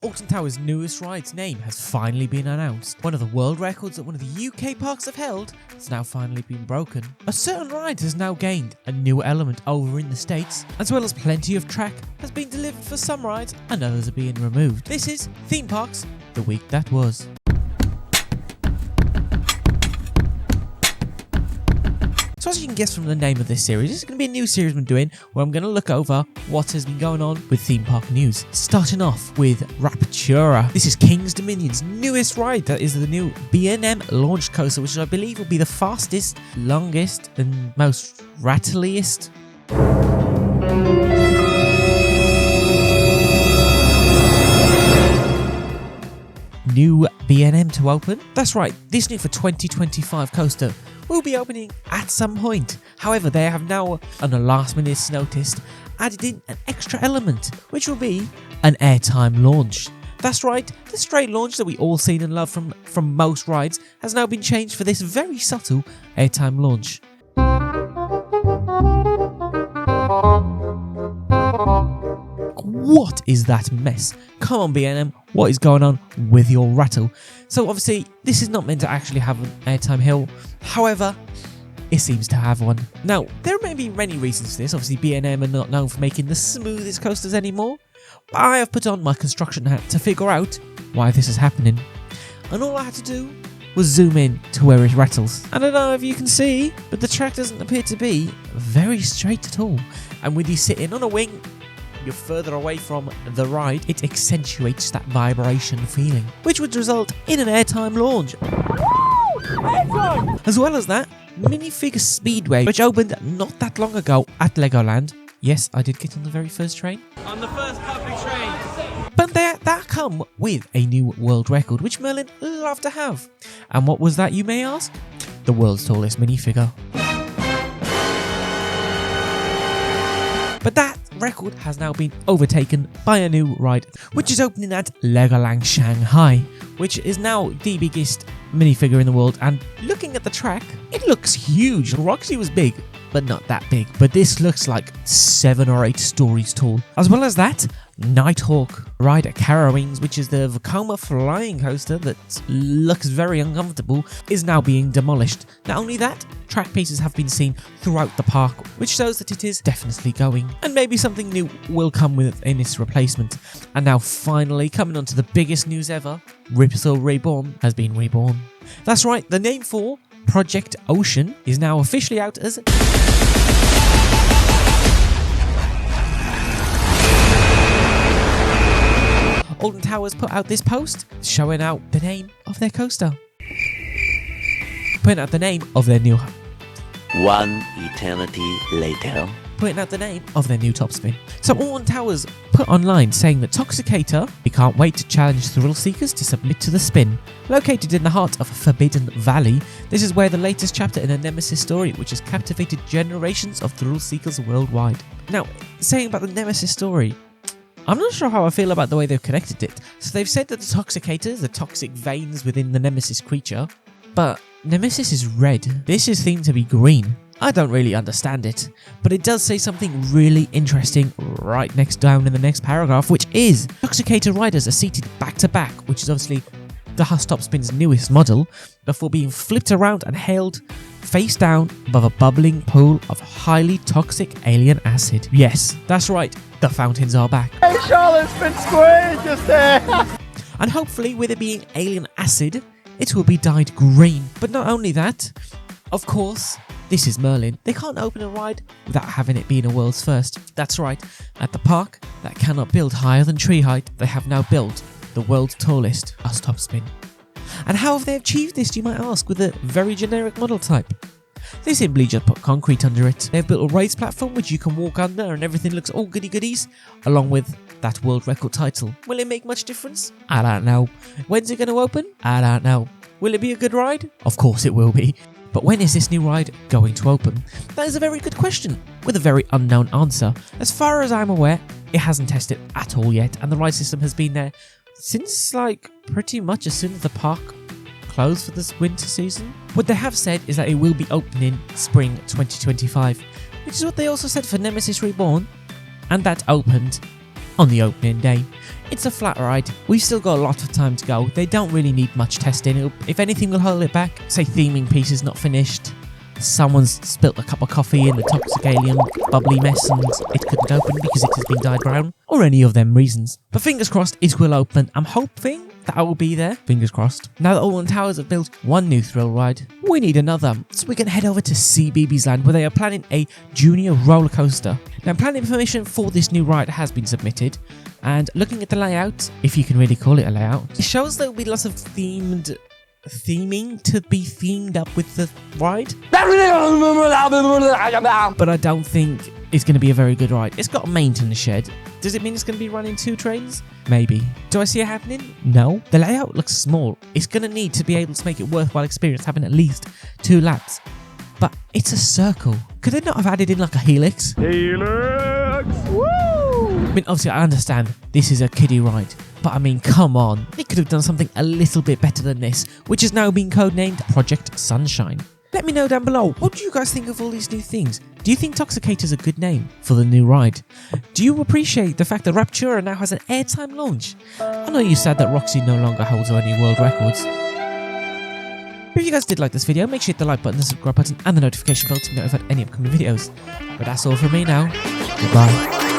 Alton Towers' newest ride's name has finally been announced. One of the world records that one of the UK parks have held has now finally been broken. A certain ride has now gained a new element over in the States, as well as plenty of track has been delivered for some rides and others are being removed. This is Theme Parks, the week that was. So as you can guess from the name of this series, this is going to be a new series I'm doing where I'm going to look over what has been going on with theme park news. Starting off with Raptorra. This is King's Dominion's newest ride. That is the new B&M launch coaster, which I believe will be the fastest, longest and most rattliest. New B&M to open. That's right, this new for 2025 coaster will be opening at some point. However, they have now, on a last minute's notice, added in an extra element, which will be an airtime launch. That's right, the straight launch that we all seen and love from most rides has now been changed for this very subtle airtime launch. What is that mess? Come on B&M, what is going on with your rattle? So obviously this is not meant to actually have an airtime hill, however it seems to have one. Now there may be many reasons for this. Obviously B&M are not known for making the smoothest coasters anymore, but I have put on my construction hat to figure out why this is happening, and all I had to do was zoom in to where it rattles. I don't know if you can see, but the track doesn't appear to be very straight at all, and with you sitting on a wing you're further away from the ride, it accentuates that vibration feeling, which would result in an airtime launch. As well as that, Minifigure Speedway, which opened not that long ago at Legoland. Yes, I did get on the very first train. On the first public train. But that come with a new world record, which Merlin loved to have. And what was that, you may ask? The world's tallest minifigure. But that record has now been overtaken by a new ride, which is opening at Legoland Shanghai, which is now the biggest minifigure in the world, and looking at the track, it looks huge. Roxy was big, but not that big. But this looks like 7 or 8 stories tall. As well as that, Nighthawk ride at Carowings, which is the Vekoma flying coaster that looks very uncomfortable, is now being demolished. Not only that, track pieces have been seen throughout the park, which shows that it is definitely going. And maybe something new will come in its replacement. And now finally, coming on to the biggest news ever, Ripsaw Reborn has been reborn. That's right, the name for Project Ocean is now officially out as Alton Towers put out this post showing out the name of their coaster. Putting out the name of their new... One eternity later. Putting out the name of their new top spin. So Alton Towers put online saying that Toxicator, we can't wait to challenge thrill seekers to submit to the spin. Located in the heart of Forbidden Valley, this is where the latest chapter in a Nemesis story, which has captivated generations of thrill seekers worldwide. Now, saying about the Nemesis story, I'm not sure how I feel about the way they've connected it. So they've said that the Toxicator is the toxic veins within the Nemesis creature, but Nemesis is red. This is themed to be green. I don't really understand it, but it does say something really interesting right next down in the next paragraph, which is Toxicator riders are seated back to back, which is obviously the Top Spin's newest model, before being flipped around and held face down above a bubbling pool of highly toxic alien acid. Yes, that's right, the fountains are back. Hey, Charlotte's been squeezed just there. And hopefully, with it being alien acid, it will be dyed green. But not only that, of course, this is Merlin. They can't open a ride without having it being a world's first. That's right, at the park that cannot build higher than tree height, they have now built the world's tallest top spin. And how have they achieved this, you might ask, with a very generic model type? They simply just put concrete under it. They've built a raised platform which you can walk under and everything looks all goody goodies, along with that world record title. Will it make much difference? I don't know. When's it going to open? I don't know. Will it be a good ride? Of course it will be. But when is this new ride going to open? That is a very good question, with a very unknown answer. As far as I'm aware, it hasn't tested at all yet, and the ride system has been there since pretty much as soon as the park closed for this winter season. What they have said is that it will be opening spring 2025, which is what they also said for Nemesis Reborn, and that opened on the opening day. It's a flat ride. We've still got a lot of time to go. They don't really need much testing. If anything will hold it back, say theming piece is not finished, someone's spilt a cup of coffee in the toxic alien bubbly mess and it couldn't open because it has been dyed brown, or any of them reasons. But fingers crossed it will open. I'm hoping that I will be there. Fingers crossed. Now that Alton Towers have built one new thrill ride, we need another. So we can head over to CBeebies Land where they are planning a junior roller coaster. Now planning permission for this new ride has been submitted, and looking at the layout, if you can really call it a layout, it shows there will be lots of theming to be themed up with the ride. But I don't think it's going to be a very good ride. It's got a maintenance shed. Does it mean it's going to be running 2 trains? Maybe. Do I see it happening? No. The layout looks small. It's going to need to be able to make it worthwhile experience having at least 2 laps. But it's a circle. Could they not have added in like a helix? Helix! Woo! I mean, obviously I understand this is a kiddie ride, but I mean, come on. They could have done something a little bit better than this, which has now been codenamed Project Sunshine. Let me know down below, what do you guys think of all these new things? Do you think Toxicator is a good name for the new ride? Do you appreciate the fact that Raptorra now has an airtime launch? I know you said that Roxy no longer holds any world records. If you guys did like this video, make sure you hit the like button, the subscribe button and the notification bell to be notified of any upcoming videos. But that's all from me now. Goodbye.